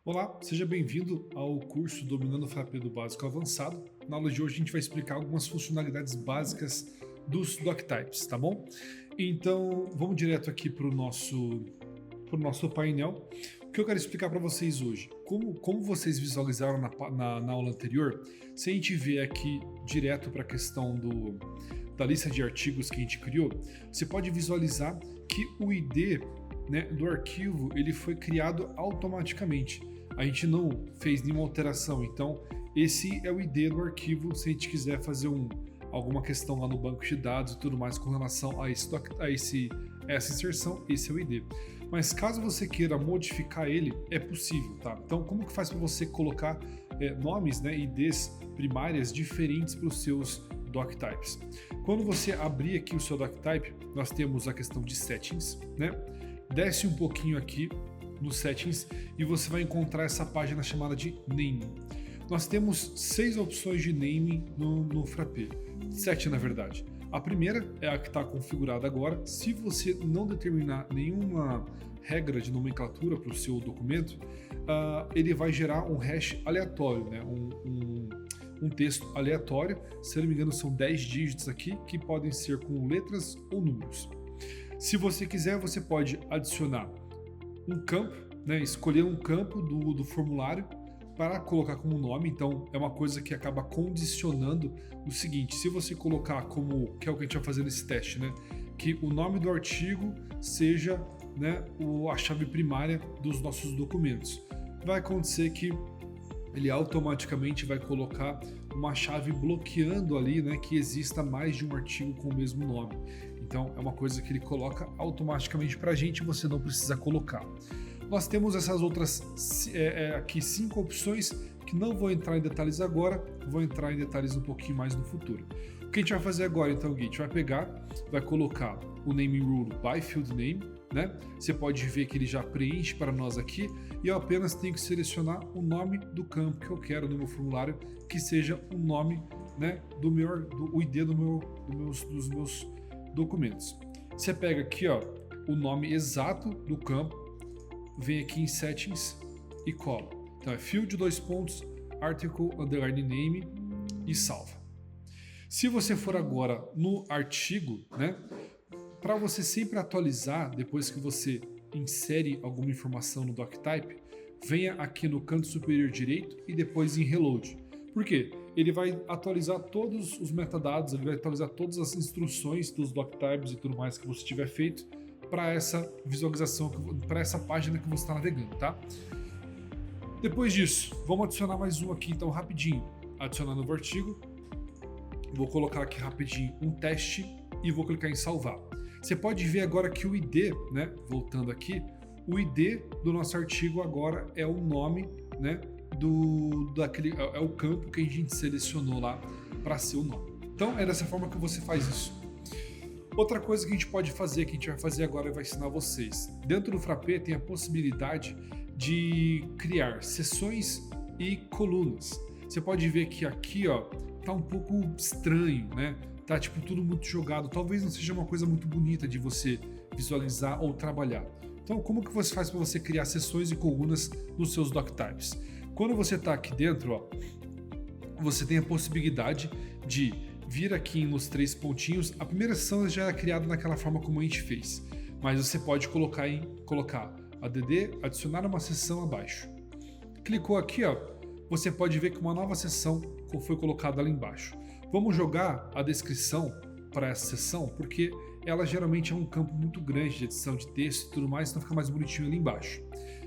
Olá, seja bem-vindo ao curso Dominando o Frappé do Básico ao Avançado. Na aula de hoje a gente vai explicar algumas funcionalidades básicas dos doctypes, tá bom? Então vamos direto aqui para o nosso painel. O que eu quero explicar para vocês hoje? Como vocês visualizaram na aula anterior, se a gente vier aqui direto para a questão da lista de artigos que a gente criou, você pode visualizar que o ID, né, do arquivo ele foi criado automaticamente. A gente não fez nenhuma alteração, então esse é o ID do arquivo se a gente quiser fazer alguma questão lá no banco de dados e tudo mais com relação a essa inserção, esse é o ID. Mas caso você queira modificar ele, é possível, tá? Então como que faz para você colocar nomes, né, IDs primárias diferentes para os seus doctypes? Quando você abrir aqui o seu doctype, nós temos a questão de settings, né? Desce um pouquinho aqui no settings e você vai encontrar essa página chamada de naming. Nós temos 6 opções de naming no Frappé, 7 na verdade. A primeira é a que está configurada agora. Se você não determinar nenhuma regra de nomenclatura para o seu documento, ele vai gerar um hash aleatório, né? Um texto aleatório. Se eu não me engano, são 10 dígitos aqui que podem ser com letras ou números. Se você quiser, você pode adicionar um campo, né, escolher um campo do formulário para colocar como nome. Então é uma coisa que acaba condicionando o seguinte: se você colocar como, que é o que a gente vai fazer nesse teste, né, que o nome do artigo seja, né, a chave primária dos nossos documentos, vai acontecer que ele automaticamente vai colocar uma chave bloqueando ali, né, que exista mais de um artigo com o mesmo nome. Então é uma coisa que ele coloca automaticamente para a gente, você não precisa colocar. Nós temos essas outras aqui 5 opções que não vou entrar em detalhes agora, vou entrar em detalhes um pouquinho mais no futuro. O que a gente vai fazer agora então, Gui? A gente vai pegar, vai colocar o naming rule by field name, né? Você pode ver que ele já preenche para nós aqui e eu apenas tenho que selecionar o nome do campo que eu quero no meu formulário, que seja o nome, né, o ID dos meus documentos. Você pega aqui, ó, o nome exato do campo, vem aqui em settings e cola. Então é field article underline name e salva. Se você for agora no artigo, né, para você sempre atualizar depois que você insere alguma informação no doctype, venha aqui no canto superior direito e depois em reload. Por quê? Ele vai atualizar todos os metadados, ele vai atualizar todas as instruções dos doctypes e tudo mais que você tiver feito para essa visualização, para essa página que você está navegando, tá? Depois disso, vamos adicionar mais um aqui então rapidinho. Adicionar novo artigo, vou colocar aqui rapidinho um teste e vou clicar em salvar. Você pode ver agora que o ID, né, voltando aqui, o ID do nosso artigo agora é o nome, né, é o campo que a gente selecionou lá para ser o nome. Então é dessa forma que você faz isso. Outra coisa que a gente pode fazer, que a gente vai fazer agora e vai ensinar vocês. Dentro do Frappé tem a possibilidade de criar seções e colunas. Você pode ver que aqui, ó, tá um pouco estranho, né? Tá tipo tudo muito jogado. Talvez não seja uma coisa muito bonita de você visualizar ou trabalhar. Então, como que você faz para você criar seções e colunas nos seus doctypes? Quando você está aqui dentro, ó, você tem a possibilidade de vir aqui nos 3 pontinhos. A primeira seção já é criada naquela forma como a gente fez, mas você pode colocar ADD, adicionar uma seção abaixo. Clicou aqui, ó, você pode ver que uma nova seção foi colocada ali embaixo. Vamos jogar a descrição para essa seção, porque ela geralmente é um campo muito grande de edição de texto e tudo mais, então fica mais bonitinho ali embaixo.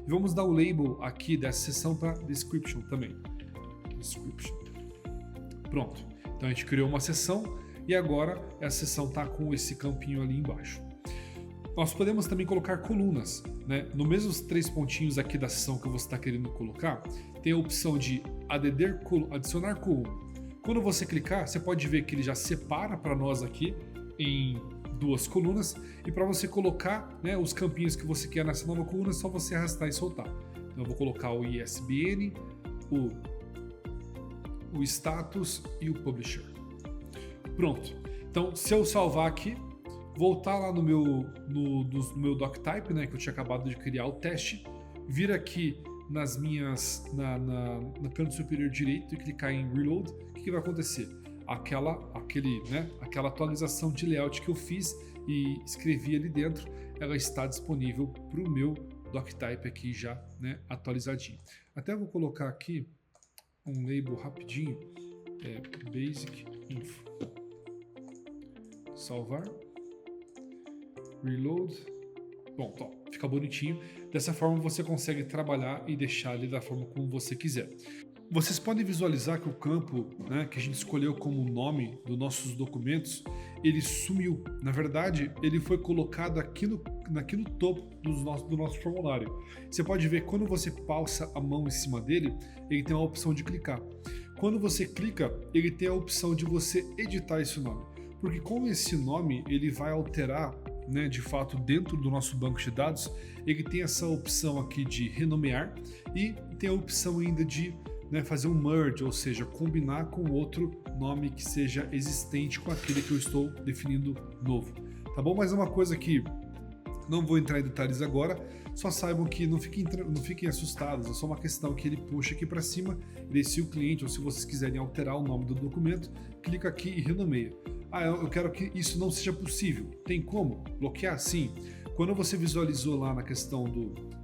E vamos dar o label aqui dessa seção para description também. Description. Pronto. Então a gente criou uma seção e agora essa seção está com esse campinho ali embaixo. Nós podemos também colocar colunas, né? No mesmos 3 pontinhos aqui da seção que você está querendo colocar, tem a opção de adicionar coluna. Quando você clicar, você pode ver que ele já separa para nós aqui em 2 colunas, e para você colocar, né, os campinhos que você quer nessa nova coluna, é só você arrastar e soltar. Então eu vou colocar o ISBN, o status e o publisher. Pronto. Então se eu salvar aqui, voltar lá no meu doctype, né, que eu tinha acabado de criar o teste, vir aqui no canto superior direito e clicar em Reload, o que vai acontecer? Aquela atualização de layout que eu fiz e escrevi ali dentro, ela está disponível para o meu doctype aqui já, né, atualizadinho. Até vou colocar aqui um label rapidinho, basic info, salvar, reload, bom, tá, fica bonitinho. Dessa forma você consegue trabalhar e deixar ali da forma como você quiser. Vocês podem visualizar que o campo, né, que a gente escolheu como nome dos nossos documentos, ele sumiu. Na verdade, ele foi colocado aqui no topo do nosso formulário. Você pode ver, quando você passa a mão em cima dele, ele tem a opção de clicar. Quando você clica, ele tem a opção de você editar esse nome. Porque com esse nome, ele vai alterar, né, de fato, dentro do nosso banco de dados, ele tem essa opção aqui de renomear e tem a opção ainda de, né, fazer um merge, ou seja, combinar com outro nome que seja existente com aquele que eu estou definindo novo. Tá bom? Mas é uma coisa que não vou entrar em detalhes agora, só saibam que não fiquem assustados, é só uma questão que ele puxa aqui para cima, e se o cliente, ou se vocês quiserem alterar o nome do documento, clica aqui e renomeia. Eu quero que isso não seja possível. Tem como? Bloquear? Sim. Quando você visualizou lá na questão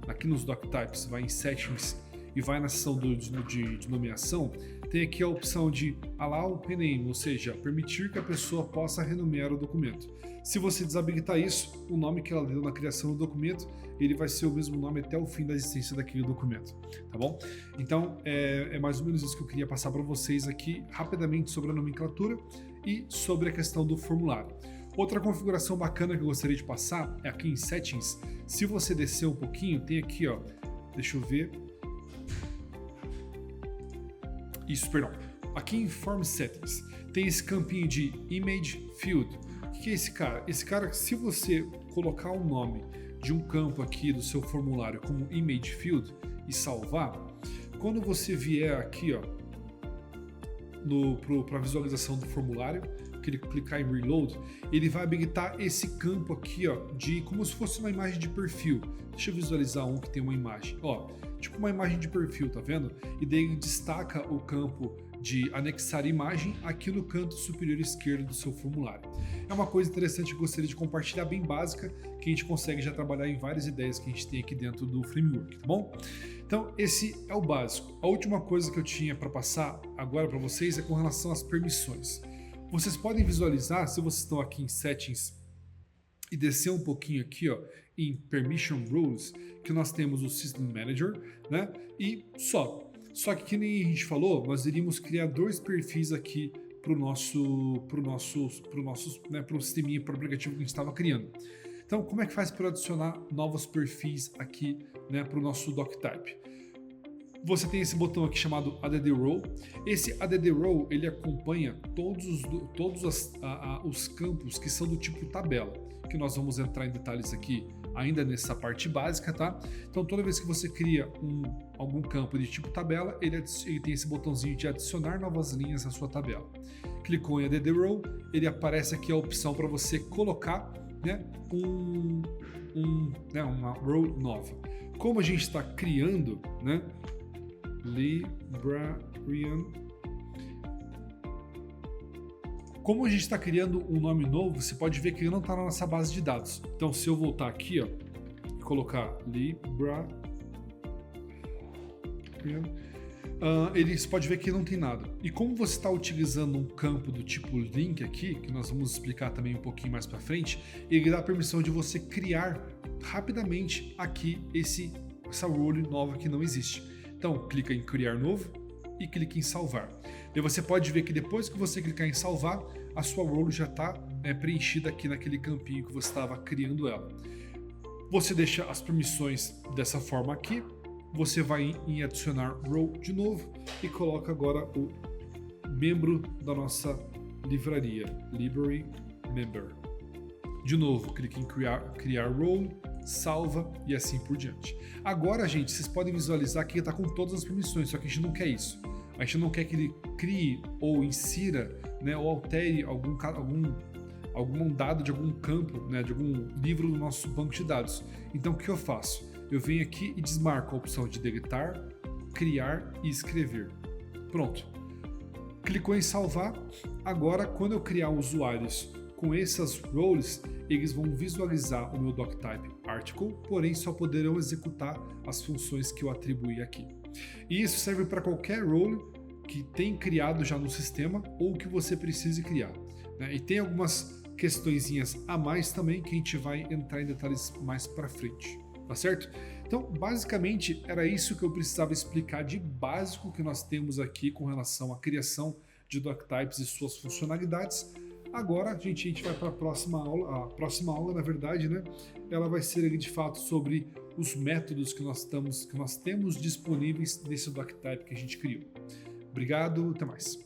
aqui nos doctypes, vai em Settings e vai na seção de nomeação, tem aqui a opção de Allow Rename, ou seja, permitir que a pessoa possa renomear o documento. Se você desabilitar isso, o nome que ela deu na criação do documento, ele vai ser o mesmo nome até o fim da existência daquele documento, tá bom? Então, é mais ou menos isso que eu queria passar para vocês aqui, rapidamente, sobre a nomenclatura e sobre a questão do formulário. Outra configuração bacana que eu gostaria de passar é aqui em Settings. Se você descer um pouquinho, tem aqui, ó, deixa eu ver. Isso, perdão. Aqui em Form Settings tem esse campinho de Image Field. O que é esse cara? Esse cara, se você colocar o nome de um campo aqui do seu formulário como Image Field e salvar, quando você vier aqui, ó, para a visualização do formulário, que ele clicar em Reload, ele vai habilitar esse campo aqui, ó, de como se fosse uma imagem de perfil. Deixa eu visualizar um que tem uma imagem, ó, tipo uma imagem de perfil, tá vendo? E daí ele destaca o campo de anexar imagem aqui no canto superior esquerdo do seu formulário. É uma coisa interessante que eu gostaria de compartilhar, bem básica, que a gente consegue já trabalhar em várias ideias que a gente tem aqui dentro do framework, tá bom? Então, esse é o básico. A última coisa que eu tinha para passar agora para vocês é com relação às permissões. Vocês podem visualizar, se vocês estão aqui em Settings e descer um pouquinho aqui, ó, em Permission Rules, que nós temos o System Manager, né? E só que nem a gente falou, nós iríamos criar dois perfis aqui para o sisteminha, para o aplicativo que a gente estava criando. Então, como é que faz para adicionar novos perfis aqui, né, para o nosso doctype? Você tem esse botão aqui chamado Add Row. Esse Add Row, ele acompanha todos os campos que são do tipo tabela, que nós vamos entrar em detalhes aqui ainda nessa parte básica, tá? Então, toda vez que você cria algum campo de tipo tabela, ele tem esse botãozinho de adicionar novas linhas à sua tabela. Clicou em Add Row, ele aparece aqui a opção para você colocar, né, uma row nova. Como a gente está criando, né, Librarian. Como a gente está criando um nome novo, você pode ver que ele não está na nossa base de dados. Então, se eu voltar aqui, ó, e colocar Librarian, você pode ver que não tem nada. E como você está utilizando um campo do tipo link aqui, que nós vamos explicar também um pouquinho mais para frente, ele dá a permissão de você criar rapidamente aqui essa role nova que não existe. Então, clica em criar novo e clica em salvar. E você pode ver que depois que você clicar em salvar, a sua role já está preenchida aqui naquele campinho que você estava criando ela. Você deixa as permissões dessa forma aqui, você vai em adicionar row de novo e coloca agora o membro da nossa livraria, Library Member. De novo, clique em criar role, salva e assim por diante. Agora, gente, vocês podem visualizar que ele está com todas as permissões, só que a gente não quer isso. A gente não quer que ele crie ou insira, né, ou altere algum dado de algum campo, né, de algum livro do nosso banco de dados. Então, o que eu faço? eu venho aqui e desmarco a opção de deletar, criar e escrever. Pronto. Clicou em salvar. Agora, quando eu criar usuários com essas roles, eles vão visualizar o meu doctype article, porém só poderão executar as funções que eu atribuí aqui. E isso serve para qualquer role que tem criado já no sistema ou que você precise criar, né? E tem algumas questõezinhas a mais também que a gente vai entrar em detalhes mais para frente, tá certo? Então, basicamente, era isso que eu precisava explicar de básico que nós temos aqui com relação à criação de doctypes e suas funcionalidades. Agora, a gente vai para a próxima aula, na verdade, né? Ela vai ser de fato sobre os métodos que nós temos disponíveis nesse doctype que a gente criou. Obrigado, até mais.